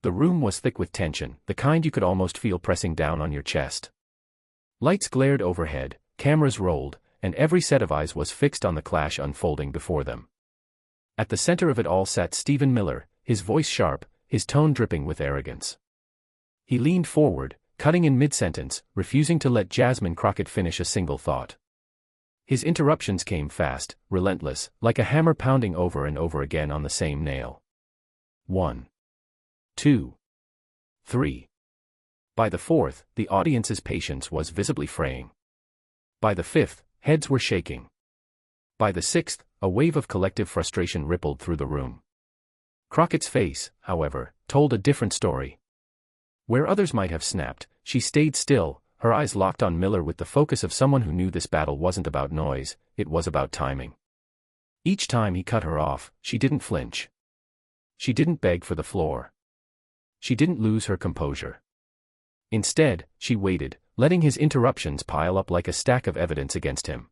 The room was thick with tension, the kind you could almost feel pressing down on your chest. Lights glared overhead, cameras rolled, and every set of eyes was fixed on the clash unfolding before them. At the center of it all sat Stephen Miller, his voice sharp, his tone dripping with arrogance. He leaned forward, cutting in mid-sentence, refusing to let Jasmine Crockett finish a single thought. His interruptions came fast, relentless, like a hammer pounding over and over again on the same nail. 1, 2, 3. By the fourth, the audience's patience was visibly fraying. By the fifth, heads were shaking. By the sixth, a wave of collective frustration rippled through the room. Crockett's face, however, told a different story. Where others might have snapped, she stayed still, her eyes locked on Miller with the focus of someone who knew this battle wasn't about noise, it was about timing. Each time he cut her off, she didn't flinch. She didn't beg for the floor. She didn't lose her composure. Instead, she waited, letting his interruptions pile up like a stack of evidence against him.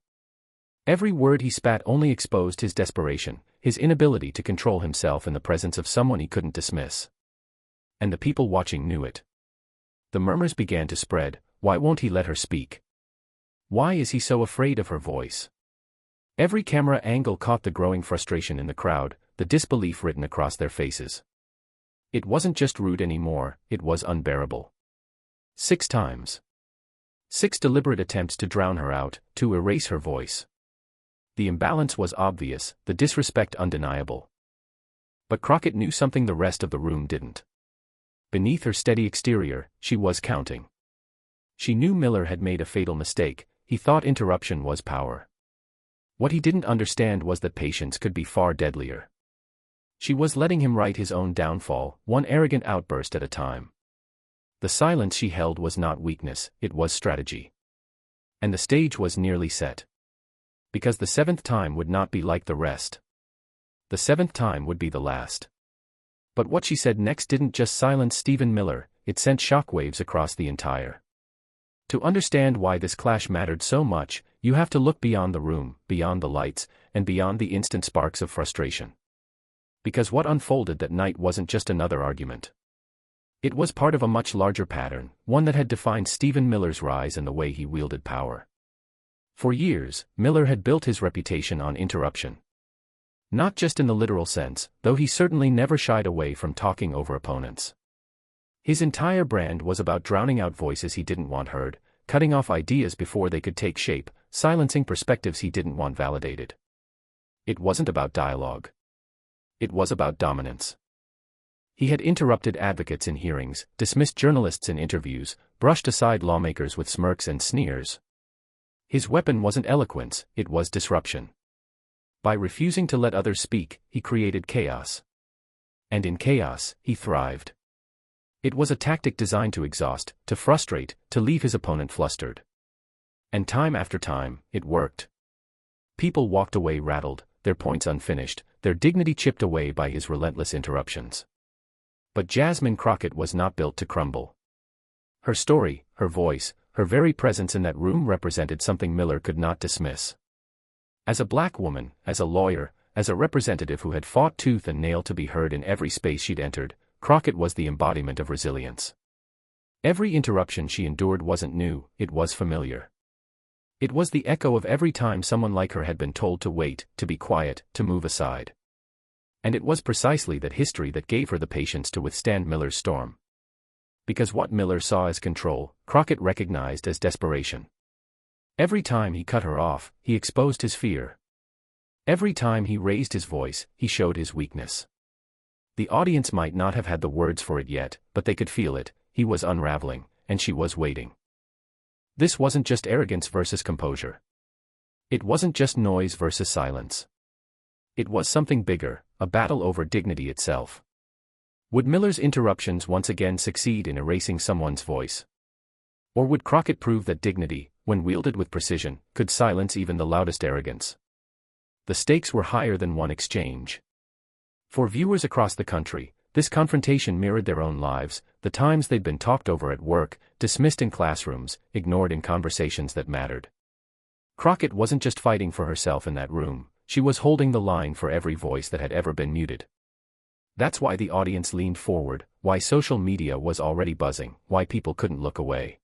Every word he spat only exposed his desperation, his inability to control himself in the presence of someone he couldn't dismiss. And the people watching knew it. The murmurs began to spread. Why won't he let her speak? Why is he so afraid of her voice? Every camera angle caught the growing frustration in the crowd, the disbelief written across their faces. It wasn't just rude anymore, it was unbearable. 6 times. 6 deliberate attempts to drown her out, to erase her voice. The imbalance was obvious, the disrespect undeniable. But Crockett knew something the rest of the room didn't. Beneath her steady exterior, she was counting. She knew Miller had made a fatal mistake. He thought interruption was power. What he didn't understand was that patience could be far deadlier. She was letting him write his own downfall, one arrogant outburst at a time. The silence she held was not weakness, it was strategy. And the stage was nearly set. Because the 7th time would not be like the rest. The 7th time would be the last. But what she said next didn't just silence Stephen Miller, it sent shockwaves across the entire. To understand why this clash mattered so much, you have to look beyond the room, beyond the lights, and beyond the instant sparks of frustration. Because what unfolded that night wasn't just another argument. It was part of a much larger pattern, one that had defined Stephen Miller's rise and the way he wielded power. For years, Miller had built his reputation on interruption. Not just in the literal sense, though he certainly never shied away from talking over opponents. His entire brand was about drowning out voices he didn't want heard, cutting off ideas before they could take shape, silencing perspectives he didn't want validated. It wasn't about dialogue. It was about dominance. He had interrupted advocates in hearings, dismissed journalists in interviews, brushed aside lawmakers with smirks and sneers. His weapon wasn't eloquence, it was disruption. By refusing to let others speak, he created chaos. And in chaos, he thrived. It was a tactic designed to exhaust, to frustrate, to leave his opponent flustered. And time after time, it worked. People walked away rattled, their points unfinished, their dignity chipped away by his relentless interruptions. But Jasmine Crockett was not built to crumble. Her story, her voice, her very presence in that room represented something Miller could not dismiss. As a black woman, as a lawyer, as a representative who had fought tooth and nail to be heard in every space she'd entered, Crockett was the embodiment of resilience. Every interruption she endured wasn't new, it was familiar. It was the echo of every time someone like her had been told to wait, to be quiet, to move aside. And it was precisely that history that gave her the patience to withstand Miller's storm. Because what Miller saw as control, Crockett recognized as desperation. Every time he cut her off, he exposed his fear. Every time he raised his voice, he showed his weakness. The audience might not have had the words for it yet, but they could feel it. He was unraveling, and she was waiting. This wasn't just arrogance versus composure. It wasn't just noise versus silence. It was something bigger, a battle over dignity itself. Would Miller's interruptions once again succeed in erasing someone's voice? Or would Crockett prove that dignity, when wielded with precision, could silence even the loudest arrogance? The stakes were higher than one exchange. For viewers across the country, this confrontation mirrored their own lives, the times they'd been talked over at work, dismissed in classrooms, ignored in conversations that mattered. Crockett wasn't just fighting for herself in that room, she was holding the line for every voice that had ever been muted. That's why the audience leaned forward, why social media was already buzzing, why people couldn't look away.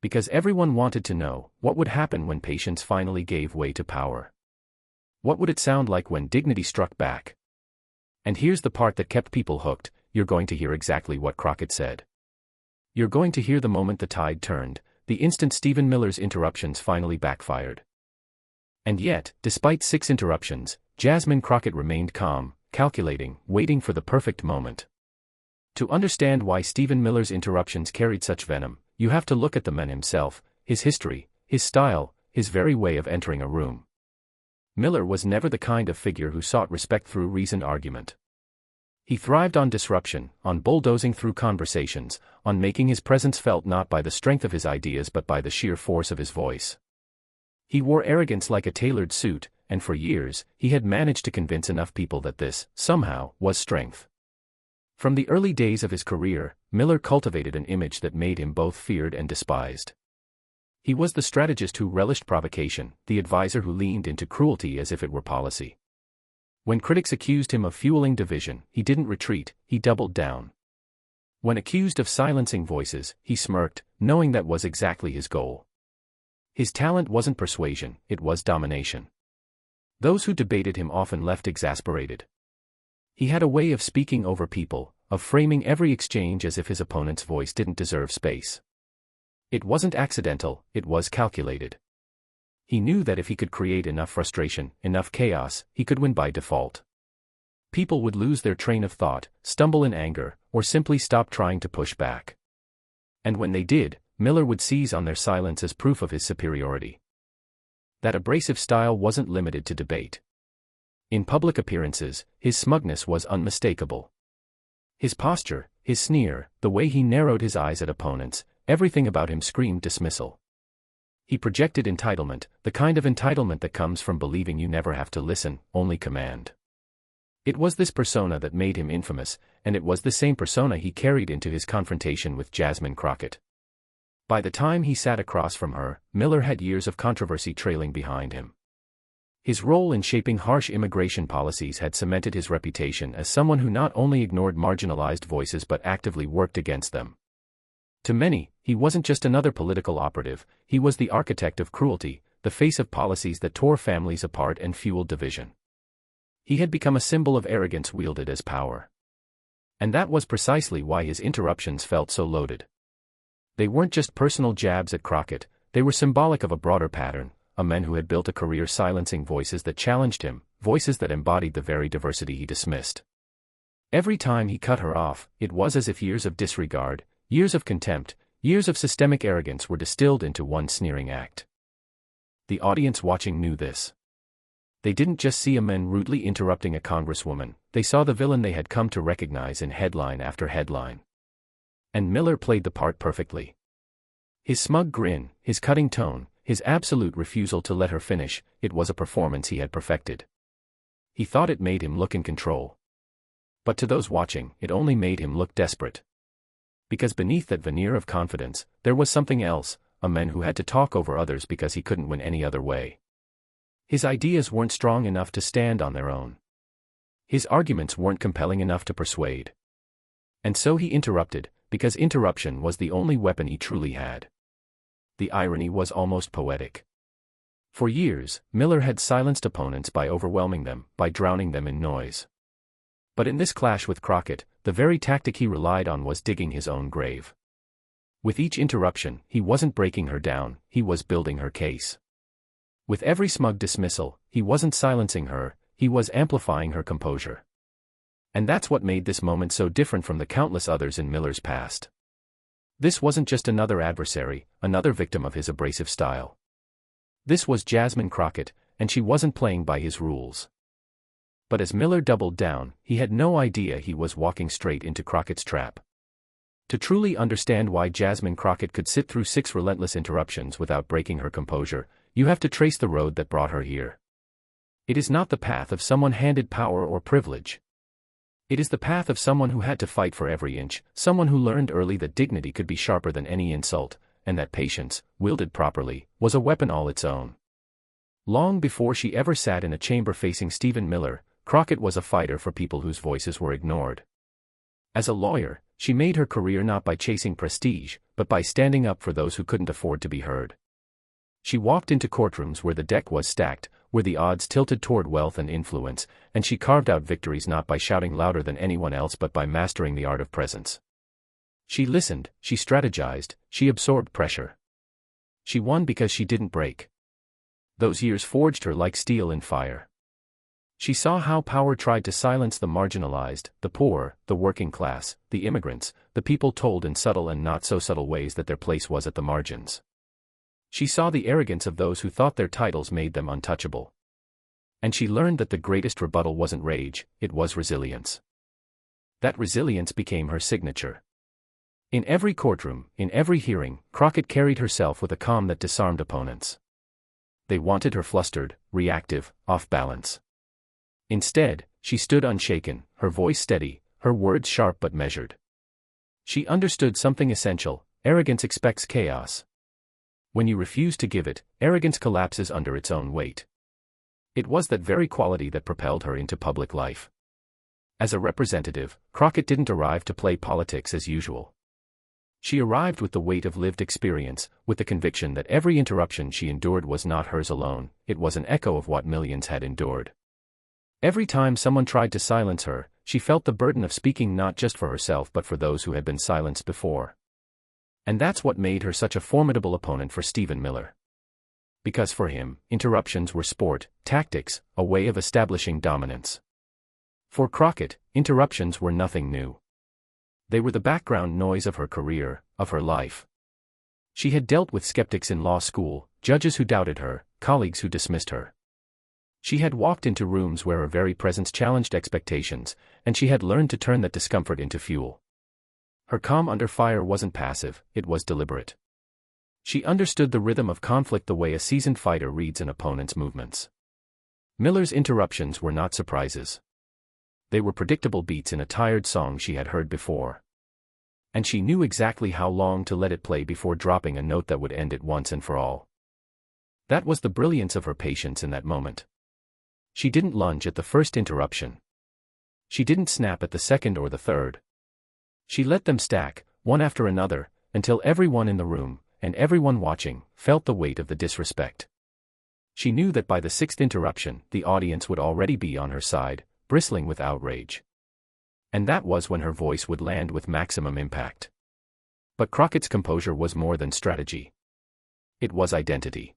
Because everyone wanted to know, what would happen when patience finally gave way to power? What would it sound like when dignity struck back? And here's the part that kept people hooked: you're going to hear exactly what Crockett said. You're going to hear the moment the tide turned, the instant Stephen Miller's interruptions finally backfired. And yet, despite 6 interruptions, Jasmine Crockett remained calm, calculating, waiting for the perfect moment. To understand why Stephen Miller's interruptions carried such venom, you have to look at the man himself, his history, his style, his very way of entering a room. Miller was never the kind of figure who sought respect through reasoned argument. He thrived on disruption, on bulldozing through conversations, on making his presence felt not by the strength of his ideas but by the sheer force of his voice. He wore arrogance like a tailored suit, and for years, he had managed to convince enough people that this, somehow, was strength. From the early days of his career, Miller cultivated an image that made him both feared and despised. He was the strategist who relished provocation, the advisor who leaned into cruelty as if it were policy. When critics accused him of fueling division, he didn't retreat, he doubled down. When accused of silencing voices, he smirked, knowing that was exactly his goal. His talent wasn't persuasion, it was domination. Those who debated him often left exasperated. He had a way of speaking over people, of framing every exchange as if his opponent's voice didn't deserve space. It wasn't accidental, it was calculated. He knew that if he could create enough frustration, enough chaos, he could win by default. People would lose their train of thought, stumble in anger, or simply stop trying to push back. And when they did, Miller would seize on their silence as proof of his superiority. That abrasive style wasn't limited to debate. In public appearances, his smugness was unmistakable. His posture, his sneer, the way he narrowed his eyes at opponents, everything about him screamed dismissal. He projected entitlement, the kind of entitlement that comes from believing you never have to listen, only command. It was this persona that made him infamous, and it was the same persona he carried into his confrontation with Jasmine Crockett. By the time he sat across from her, Miller had years of controversy trailing behind him. His role in shaping harsh immigration policies had cemented his reputation as someone who not only ignored marginalized voices but actively worked against them. To many, he wasn't just another political operative, he was the architect of cruelty, the face of policies that tore families apart and fueled division. He had become a symbol of arrogance wielded as power. And that was precisely why his interruptions felt so loaded. They weren't just personal jabs at Crockett, they were symbolic of a broader pattern, a man who had built a career silencing voices that challenged him, voices that embodied the very diversity he dismissed. Every time he cut her off, it was as if years of disregard, years of contempt, years of systemic arrogance were distilled into one sneering act. The audience watching knew this. They didn't just see a man rudely interrupting a congresswoman, they saw the villain they had come to recognize in headline after headline. And Miller played the part perfectly. His smug grin, his cutting tone, his absolute refusal to let her finish, it was a performance he had perfected. He thought it made him look in control. But to those watching, it only made him look desperate. Because beneath that veneer of confidence, there was something else, a man who had to talk over others because he couldn't win any other way. His ideas weren't strong enough to stand on their own. His arguments weren't compelling enough to persuade. And so he interrupted, because interruption was the only weapon he truly had. The irony was almost poetic. For years, Miller had silenced opponents by overwhelming them, by drowning them in noise. But in this clash with Crockett, the very tactic he relied on was digging his own grave. With each interruption, he wasn't breaking her down, he was building her case. With every smug dismissal, he wasn't silencing her, he was amplifying her composure. And that's what made this moment so different from the countless others in Miller's past. This wasn't just another adversary, another victim of his abrasive style. This was Jasmine Crockett, and she wasn't playing by his rules. But as Miller doubled down, he had no idea he was walking straight into Crockett's trap. To truly understand why Jasmine Crockett could sit through 6 relentless interruptions without breaking her composure, you have to trace the road that brought her here. It is not the path of someone handed power or privilege. It is the path of someone who had to fight for every inch, someone who learned early that dignity could be sharper than any insult, and that patience, wielded properly, was a weapon all its own. Long before she ever sat in a chamber facing Stephen Miller, Crockett was a fighter for people whose voices were ignored. As a lawyer, she made her career not by chasing prestige, but by standing up for those who couldn't afford to be heard. She walked into courtrooms where the deck was stacked, where the odds tilted toward wealth and influence, and she carved out victories not by shouting louder than anyone else but by mastering the art of presence. She listened, she strategized, she absorbed pressure. She won because she didn't break. Those years forged her like steel in fire. She saw how power tried to silence the marginalized, the poor, the working class, the immigrants, the people told in subtle and not so subtle ways that their place was at the margins. She saw the arrogance of those who thought their titles made them untouchable. And she learned that the greatest rebuttal wasn't rage, it was resilience. That resilience became her signature. In every courtroom, in every hearing, Crockett carried herself with a calm that disarmed opponents. They wanted her flustered, reactive, off balance. Instead, she stood unshaken, her voice steady, her words sharp but measured. She understood something essential: arrogance expects chaos. When you refuse to give it, arrogance collapses under its own weight. It was that very quality that propelled her into public life. As a representative, Crockett didn't arrive to play politics as usual. She arrived with the weight of lived experience, with the conviction that every interruption she endured was not hers alone, it was an echo of what millions had endured. Every time someone tried to silence her, she felt the burden of speaking not just for herself but for those who had been silenced before. And that's what made her such a formidable opponent for Stephen Miller. Because for him, interruptions were sport, tactics, a way of establishing dominance. For Crockett, interruptions were nothing new. They were the background noise of her career, of her life. She had dealt with skeptics in law school, judges who doubted her, colleagues who dismissed her. She had walked into rooms where her very presence challenged expectations, and she had learned to turn that discomfort into fuel. Her calm under fire wasn't passive, it was deliberate. She understood the rhythm of conflict the way a seasoned fighter reads an opponent's movements. Miller's interruptions were not surprises. They were predictable beats in a tired song she had heard before. And she knew exactly how long to let it play before dropping a note that would end it once and for all. That was the brilliance of her patience in that moment. She didn't lunge at the first interruption. She didn't snap at the second or the third. She let them stack, one after another, until everyone in the room, and everyone watching, felt the weight of the disrespect. She knew that by the sixth interruption, the audience would already be on her side, bristling with outrage. And that was when her voice would land with maximum impact. But Crockett's composure was more than strategy. It was identity.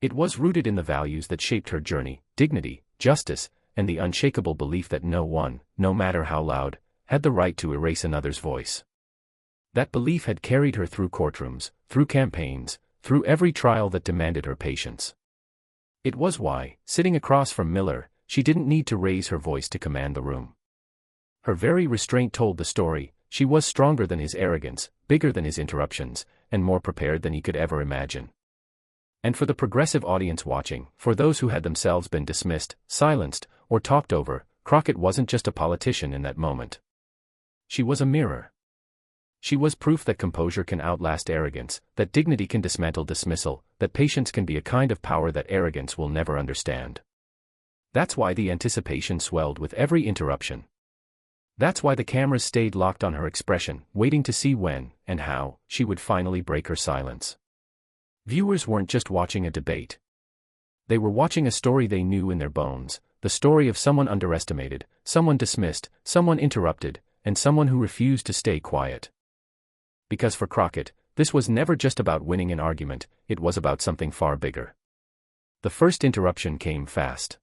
It was rooted in the values that shaped her journey: dignity, justice, and the unshakable belief that no one, no matter how loud, had the right to erase another's voice. That belief had carried her through courtrooms, through campaigns, through every trial that demanded her patience. It was why, sitting across from Miller, she didn't need to raise her voice to command the room. Her very restraint told the story. She was stronger than his arrogance, bigger than his interruptions, and more prepared than he could ever imagine. And for the progressive audience watching, for those who had themselves been dismissed, silenced, or talked over, Crockett wasn't just a politician in that moment. She was a mirror. She was proof that composure can outlast arrogance, that dignity can dismantle dismissal, that patience can be a kind of power that arrogance will never understand. That's why the anticipation swelled with every interruption. That's why the cameras stayed locked on her expression, waiting to see when, and how, she would finally break her silence. Viewers weren't just watching a debate. They were watching a story they knew in their bones, the story of someone underestimated, someone dismissed, someone interrupted, and someone who refused to stay quiet. Because for Crockett, this was never just about winning an argument, it was about something far bigger. The first interruption came fast.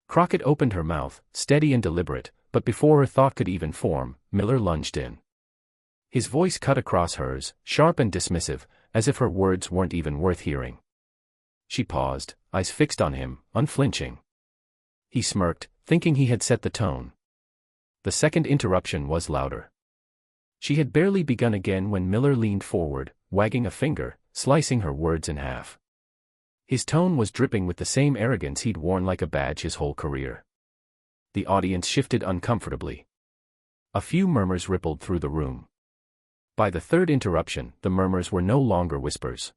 Crockett opened her mouth, steady and deliberate, but before her thought could even form, Miller lunged in. His voice cut across hers, sharp and dismissive, as if her words weren't even worth hearing. She paused, eyes fixed on him, unflinching. He smirked, thinking he had set the tone. The second interruption was louder. She had barely begun again when Miller leaned forward, wagging a finger, slicing her words in half. His tone was dripping with the same arrogance he'd worn like a badge his whole career. The audience shifted uncomfortably. A few murmurs rippled through the room. By the third interruption, the murmurs were no longer whispers.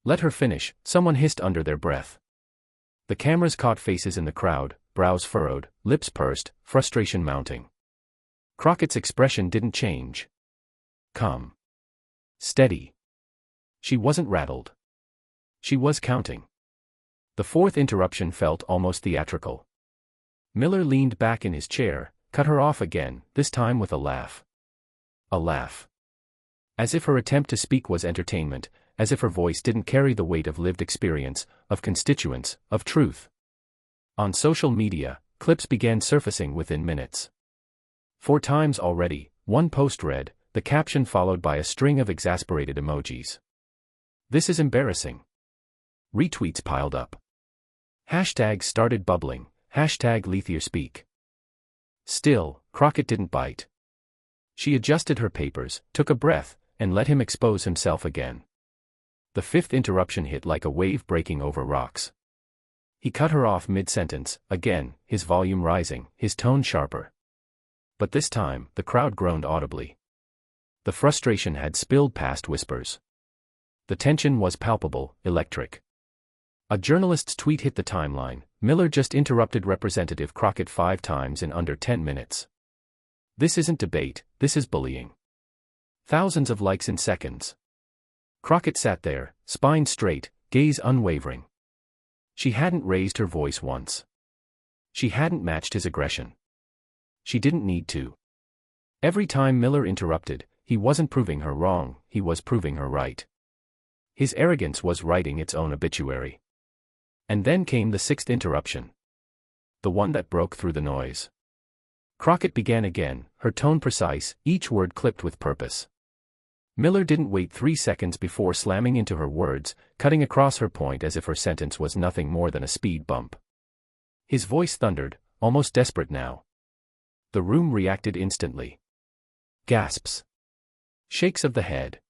"Let her finish," someone hissed under their breath. The cameras caught faces in the crowd, brows furrowed, lips pursed, frustration mounting. Crockett's expression didn't change. Calm. Steady. She wasn't rattled. She was counting. The fourth interruption felt almost theatrical. Miller leaned back in his chair, cut her off again, this time with a laugh. A laugh. As if her attempt to speak was entertainment, as if her voice didn't carry the weight of lived experience, of constituents, of truth. On social media, clips began surfacing within minutes. 4 times already, one post read, the caption followed by a string of exasperated emojis. "This is embarrassing." Retweets piled up. Hashtags started bubbling, #LethiaSpeak. Still, Crockett didn't bite. She adjusted her papers, took a breath, and let him expose himself again. The fifth interruption hit like a wave breaking over rocks. He cut her off mid-sentence, again, his volume rising, his tone sharper. But this time, the crowd groaned audibly. The frustration had spilled past whispers. The tension was palpable, electric. A journalist's tweet hit the timeline, "Miller just interrupted Representative Crockett 5 times in under 10 minutes. This isn't debate, this is bullying." Thousands of likes in seconds. Crockett sat there, spine straight, gaze unwavering. She hadn't raised her voice once. She hadn't matched his aggression. She didn't need to. Every time Miller interrupted, he wasn't proving her wrong, he was proving her right. His arrogance was writing its own obituary. And then came the sixth interruption. The one that broke through the noise. Crockett began again, her tone precise, each word clipped with purpose. Miller didn't wait 3 seconds before slamming into her words, cutting across her point as if her sentence was nothing more than a speed bump. His voice thundered, almost desperate now. The room reacted instantly. Gasps. Shakes of the head.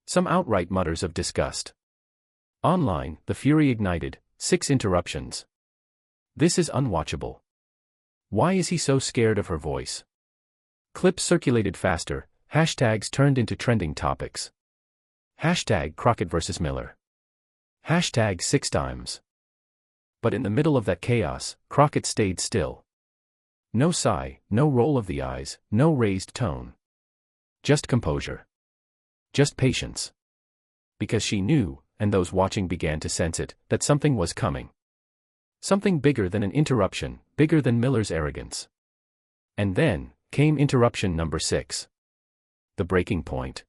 Some outright mutters of disgust. Online, the fury ignited, 6 interruptions. This is unwatchable. Why is he so scared of her voice? Clips circulated faster, hashtags turned into trending topics. #Crockett vs. Miller. #6 times. But in the middle of that chaos, Crockett stayed still. No sigh, no roll of the eyes, no raised tone. Just composure. Just patience. Because she knew, and those watching began to sense it, that something was coming. Something bigger than an interruption, bigger than Miller's arrogance. And then, came interruption number 6. The breaking point.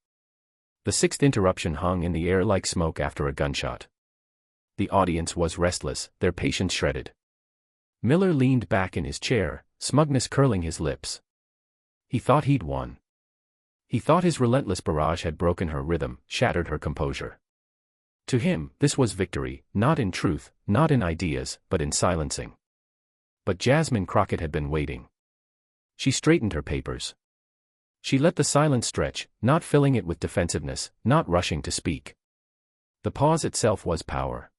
The sixth interruption hung in the air like smoke after a gunshot. The audience was restless, their patience shredded. Miller leaned back in his chair, smugness curling his lips. He thought he'd won. He thought his relentless barrage had broken her rhythm, shattered her composure. To him, this was victory, not in truth, not in ideas, but in silencing. But Jasmine Crockett had been waiting. She straightened her papers. She let the silence stretch, not filling it with defensiveness, not rushing to speak. The pause itself was power.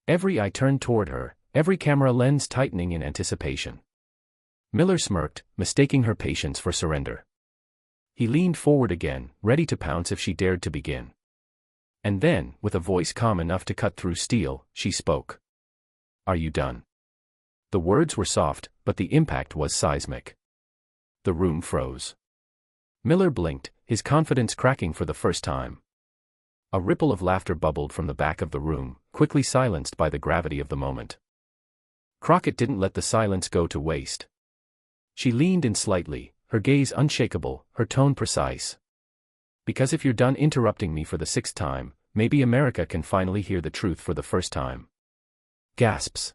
Every eye turned toward her, every camera lens tightening in anticipation. Miller smirked, mistaking her patience for surrender. He leaned forward again, ready to pounce if she dared to begin. And then, with a voice calm enough to cut through steel, she spoke. "Are you done?" The words were soft, but the impact was seismic. The room froze. Miller blinked, his confidence cracking for the first time. A ripple of laughter bubbled from the back of the room, quickly silenced by the gravity of the moment. Crockett didn't let the silence go to waste. She leaned in slightly, her gaze unshakable, her tone precise. "Because if you're done interrupting me for the 6th time, maybe America can finally hear the truth for the first time." Gasps.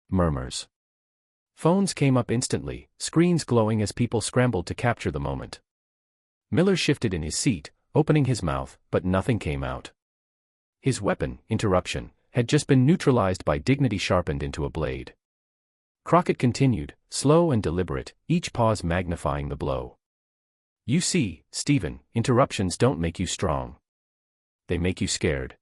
Murmurs. Phones came up instantly, screens glowing as people scrambled to capture the moment. Miller shifted in his seat, opening his mouth, but nothing came out. His weapon, interruption, had just been neutralized by dignity sharpened into a blade. Crockett continued, slow and deliberate, each pause magnifying the blow. "You see, Stephen, interruptions don't make you strong. They make you scared.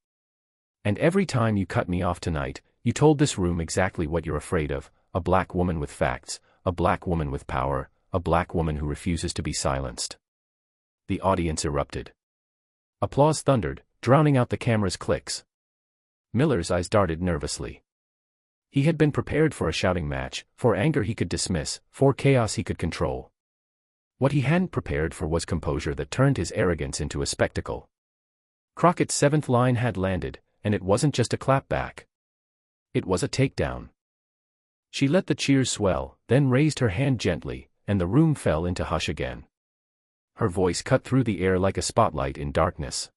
And every time you cut me off tonight, you told this room exactly what you're afraid of, a black woman with facts, a black woman with power, a black woman who refuses to be silenced." The audience erupted. Applause thundered, drowning out the camera's clicks. Miller's eyes darted nervously. He had been prepared for a shouting match, for anger he could dismiss, for chaos he could control. What he hadn't prepared for was composure that turned his arrogance into a spectacle. Crockett's seventh line had landed, and it wasn't just a clapback. It was a takedown. She let the cheers swell, then raised her hand gently, and the room fell into hush again. Her voice cut through the air like a spotlight in darkness.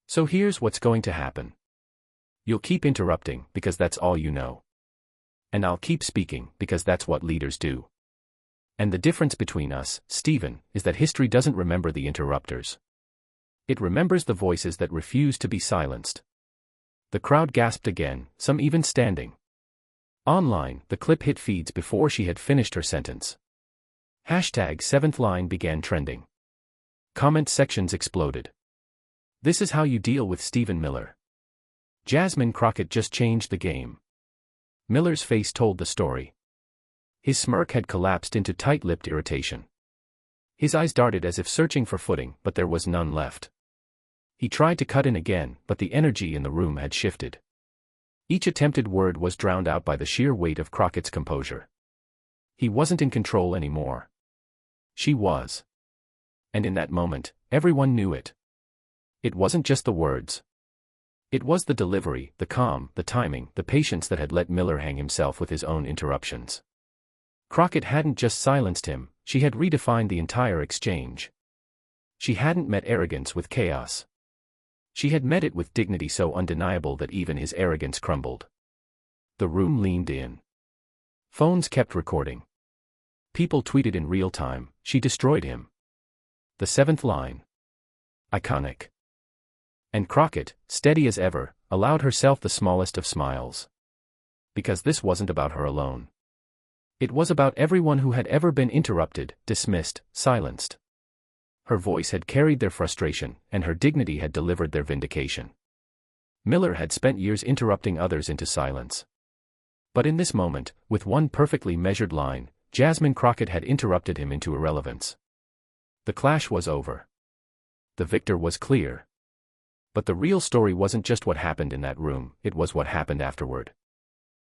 So here's what's going to happen. You'll keep interrupting, because that's all you know. And I'll keep speaking, because that's what leaders do. And the difference between us, Stephen, is that history doesn't remember the interrupters. It remembers the voices that refuse to be silenced. The crowd gasped again, some even standing. Online, the clip hit feeds before she had finished her sentence. #7th line began trending. Comment sections exploded. This is how you deal with Stephen Miller. Jasmine Crockett just changed the game. Miller's face told the story. His smirk had collapsed into tight-lipped irritation. His eyes darted as if searching for footing, but there was none left. He tried to cut in again, but the energy in the room had shifted. Each attempted word was drowned out by the sheer weight of Crockett's composure. He wasn't in control anymore. She was. And in that moment, everyone knew it. It wasn't just the words. It was the delivery, the calm, the timing, the patience that had let Miller hang himself with his own interruptions. Crockett hadn't just silenced him, she had redefined the entire exchange. She hadn't met arrogance with chaos. She had met it with dignity so undeniable that even his arrogance crumbled. The room leaned in. Phones kept recording. People tweeted in real time, she destroyed him. The seventh line. Iconic. And Crockett, steady as ever, allowed herself the smallest of smiles. Because this wasn't about her alone. It was about everyone who had ever been interrupted, dismissed, silenced. Her voice had carried their frustration, and her dignity had delivered their vindication. Miller had spent years interrupting others into silence. But in this moment, with one perfectly measured line, Jasmine Crockett had interrupted him into irrelevance. The clash was over. The victor was clear. But the real story wasn't just what happened in that room, it was what happened afterward.